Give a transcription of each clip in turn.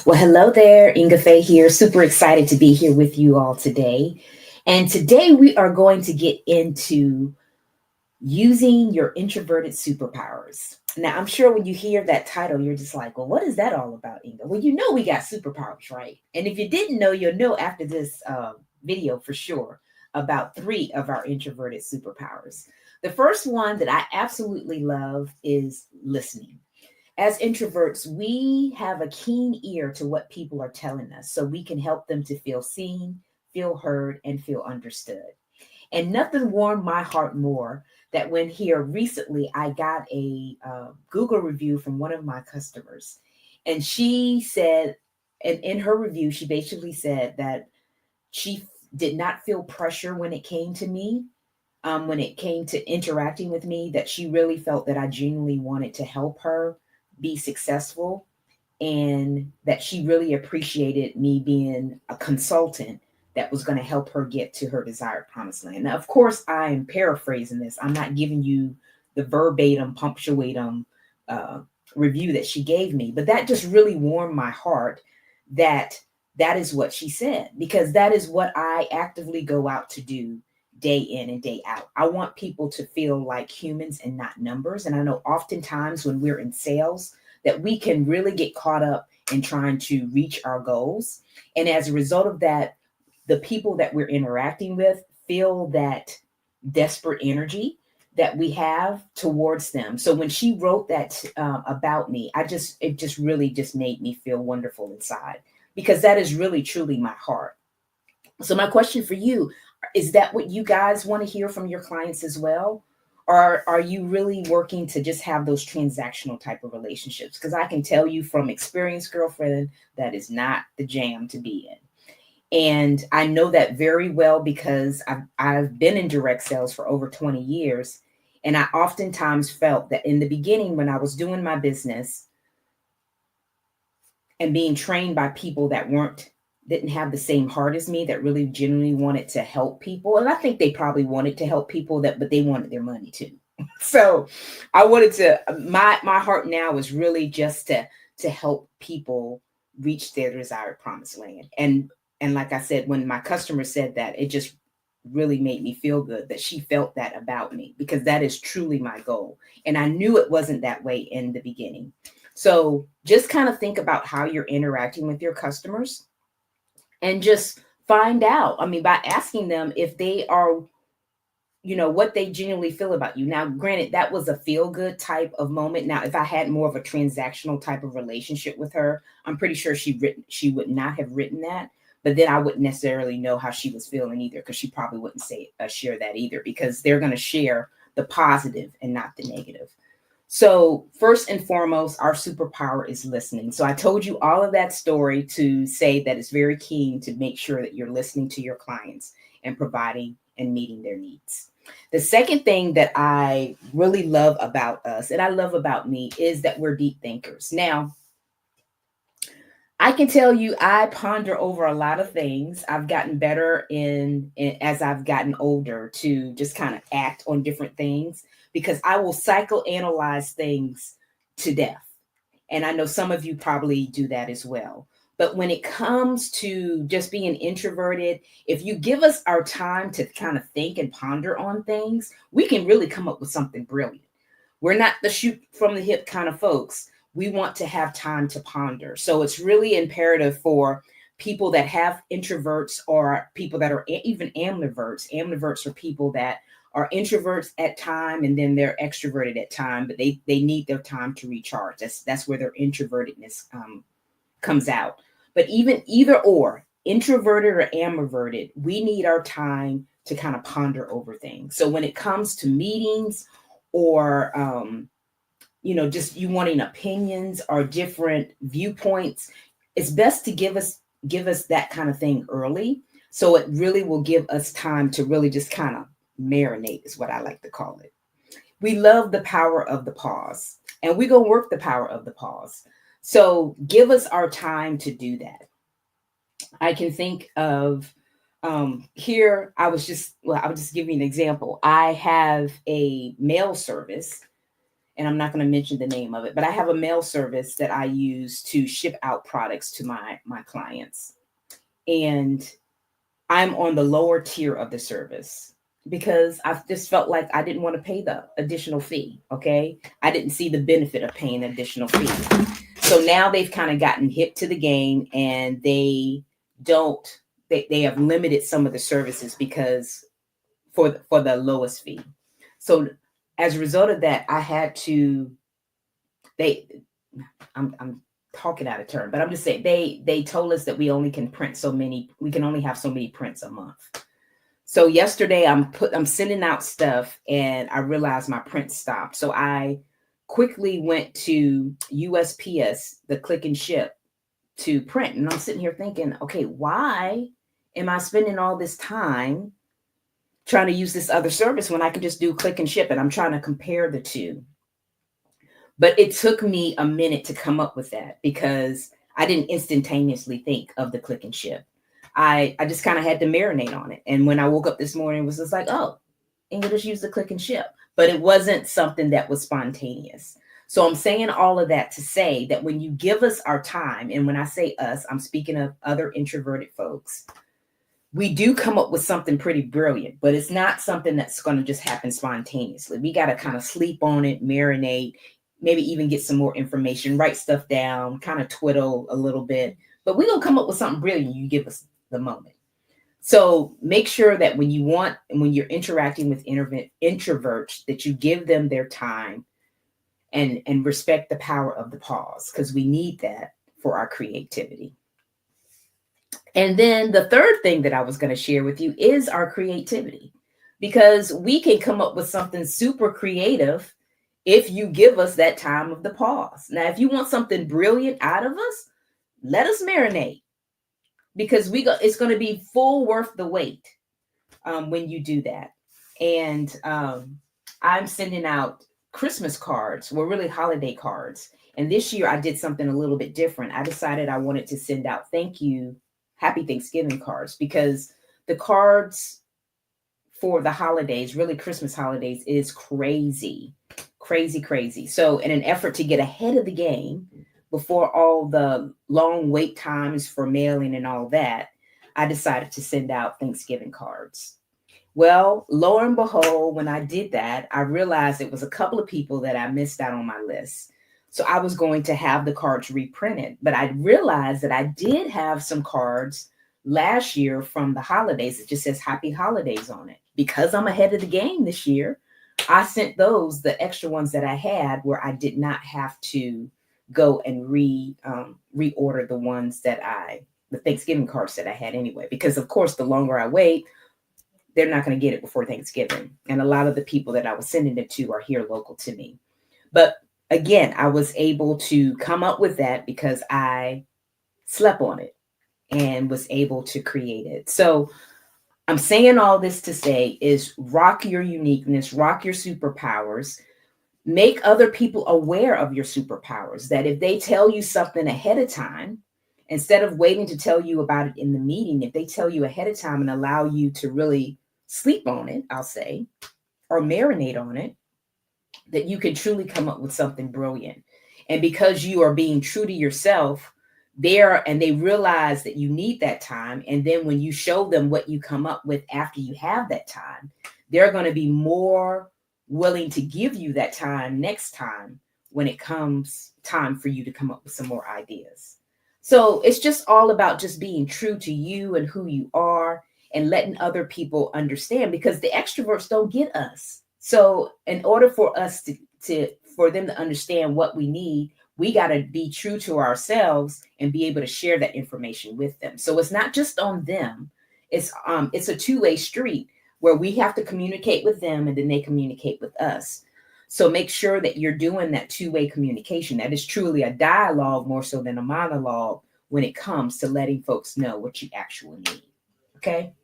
Well, hello there, Inga Faye here. Super excited to be here with you all today. And today we are going to get into using your introverted superpowers. Now, I'm sure when you hear that title, you're just like, well, what is that all about, Inga? Well, you know we got superpowers, right? And if you didn't know, you'll know after this video for sure about three of our introverted superpowers. The first one that I absolutely love is listening. As introverts, we have a keen ear to what people are telling us so we can help them to feel seen, feel heard, and feel understood. And nothing warmed my heart more that when here recently I got a Google review from one of my customers. And she said, and in her review, she basically said that she did not feel pressure when it came to me, when it came to interacting with me, that she really felt that I genuinely wanted to help her be successful and that she really appreciated me being a consultant that was going to help her get to her desired promised land. Now, of course, I am paraphrasing this. I'm not giving you the verbatim, punctuatum uh, review that she gave me, but that just really warmed my heart that that is what she said, because that is what I actively go out to do day in and day out. I want people to feel like humans and not numbers. And I know oftentimes when we're in sales, that we can really get caught up in trying to reach our goals. And as a result of that, the people that we're interacting with feel that desperate energy that we have towards them. So when she wrote that about me, it just really just made me feel wonderful inside, because that is really truly my heart. So my question for you, is that what you guys want to hear from your clients as well? Or are you really working to just have those transactional type of relationships? Because I can tell you from experience, girlfriend, that is not the jam to be in. And I know that very well because I've been in direct sales for over 20 years. And I oftentimes felt that in the beginning, when I was doing my business and being trained by people that didn't have the same heart as me, that really genuinely wanted to help people. And I think they probably wanted to help people, but they wanted their money too. So I wanted to, my heart now is really just to help people reach their desired promised land. And like I said, when my customer said that, it just really made me feel good that she felt that about me, because that is truly my goal. And I knew it wasn't that way in the beginning. So just kind of think about how you're interacting with your customers and just find out. I mean, by asking them if they are, what they genuinely feel about you. Now, granted, that was a feel good type of moment. Now, if I had more of a transactional type of relationship with her, I'm pretty sure she would not have written that. But then I wouldn't necessarily know how she was feeling either, because she probably wouldn't share that either, because they're going to share the positive and not the negative. So first and foremost, our superpower is listening. So I told you all of that story to say that it's very keen to make sure that you're listening to your clients and providing and meeting their needs. The second thing that I really love about us, and I love about me, is that we're deep thinkers. Now, I can tell you, I ponder over a lot of things. I've gotten better as I've gotten older to just kind of act on different things, because I will psychoanalyze things to death. And I know some of you probably do that as well. But when it comes to just being introverted, if you give us our time to kind of think and ponder on things, we can really come up with something brilliant. We're not the shoot from the hip kind of folks. We want to have time to ponder. So it's really imperative for people that have introverts, or people that are even ambiverts. Ambiverts are people that are introverts at time and then they're extroverted at time, but they need their time to recharge. That's where their introvertedness comes out. But even either or, introverted or ambiverted, we need our time to kind of ponder over things. So when it comes to meetings, or just you wanting opinions or different viewpoints, it's best to give us that kind of thing early, so it really will give us time to really just kind of marinate, is what I like to call it. We love the power of the pause, and we're going to work the power of the pause. So give us our time to do that. I can think of here, I'll just give you an example. I have a mail service, and I'm not going to mention the name of it, but I have a mail service that I use to ship out products to my clients. And I'm on the lower tier of the service because I've just felt like I didn't want to pay the additional fee. Okay. I didn't see the benefit of paying an additional fee. So now they've kind of gotten hip to the game, and don't, they have limited some of the services because for the lowest fee. So as a result of that, I had to, they, I'm talking out of turn, but I'm just saying they told us that we can only have so many prints a month. So yesterday I'm sending out stuff, and I realized my print stopped. So I quickly went to USPS, the click and ship, to print. And I'm sitting here thinking, okay, why am I spending all this time trying to use this other service when I can just do click and ship? And I'm trying to compare the two. But it took me a minute to come up with that because I didn't instantaneously think of the click and ship. I just kind of had to marinate on it. And when I woke up this morning, it was just like, oh, English use the click and ship. But it wasn't something that was spontaneous. So I'm saying all of that to say that when you give us our time, and when I say us, I'm speaking of other introverted folks, we do come up with something pretty brilliant, but it's not something that's going to just happen spontaneously. We got to kind of sleep on it, marinate, maybe even get some more information, write stuff down, kind of twiddle a little bit. But we're going to come up with something brilliant. You give us the moment. So make sure that when you're interacting with introverts, that you give them their time and respect the power of the pause, because we need that for our creativity. And then the third thing that I was going to share with you is our creativity, because we can come up with something super creative if you give us that time of the pause. Now, if you want something brilliant out of us, let us marinate, because it's going to be full worth the wait when you do that. And I'm sending out Christmas cards, well, really holiday cards. And this year I did something a little bit different. I decided I wanted to send out happy Thanksgiving cards, because the cards for the holidays, really Christmas holidays, is crazy, crazy, crazy. So in an effort to get ahead of the game before all the long wait times for mailing and all that, I decided to send out Thanksgiving cards. Well, lo and behold, when I did that, I realized it was a couple of people that I missed out on my list. So I was going to have the cards reprinted, but I realized that I did have some cards last year from the holidays. It just says Happy Holidays on it. Because I'm ahead of the game this year, I sent the extra ones that I had, where I did not have to go and reorder the Thanksgiving cards that I had anyway. Because of course, the longer I wait, they're not going to get it before Thanksgiving. And a lot of the people that I was sending it to are here local to me. But again, I was able to come up with that because I slept on it and was able to create it. So I'm saying all this to say is rock your uniqueness, rock your superpowers, make other people aware of your superpowers, that if they tell you something ahead of time, instead of waiting to tell you about it in the meeting, if they tell you ahead of time and allow you to really sleep on it, I'll say, or marinate on it, that you can truly come up with something brilliant. And because you are being true to yourself, they realize that you need that time. And then when you show them what you come up with after you have that time, they're going to be more willing to give you that time next time when it comes time for you to come up with some more ideas. So it's just all about just being true to you and who you are, and letting other people understand, because the extroverts don't get us. So in order for us for them to understand what we need, we got to be true to ourselves and be able to share that information with them. So it's not just on them. It's a two-way street where we have to communicate with them and then they communicate with us. So make sure that you're doing that two-way communication. That is truly a dialogue more so than a monologue when it comes to letting folks know what you actually need. Okay?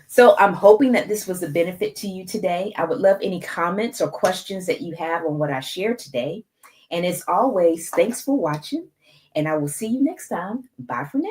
So I'm hoping that this was a benefit to you today. I would love any comments or questions that you have on what I shared today. And as always, thanks for watching, and I will see you next time. Bye for now.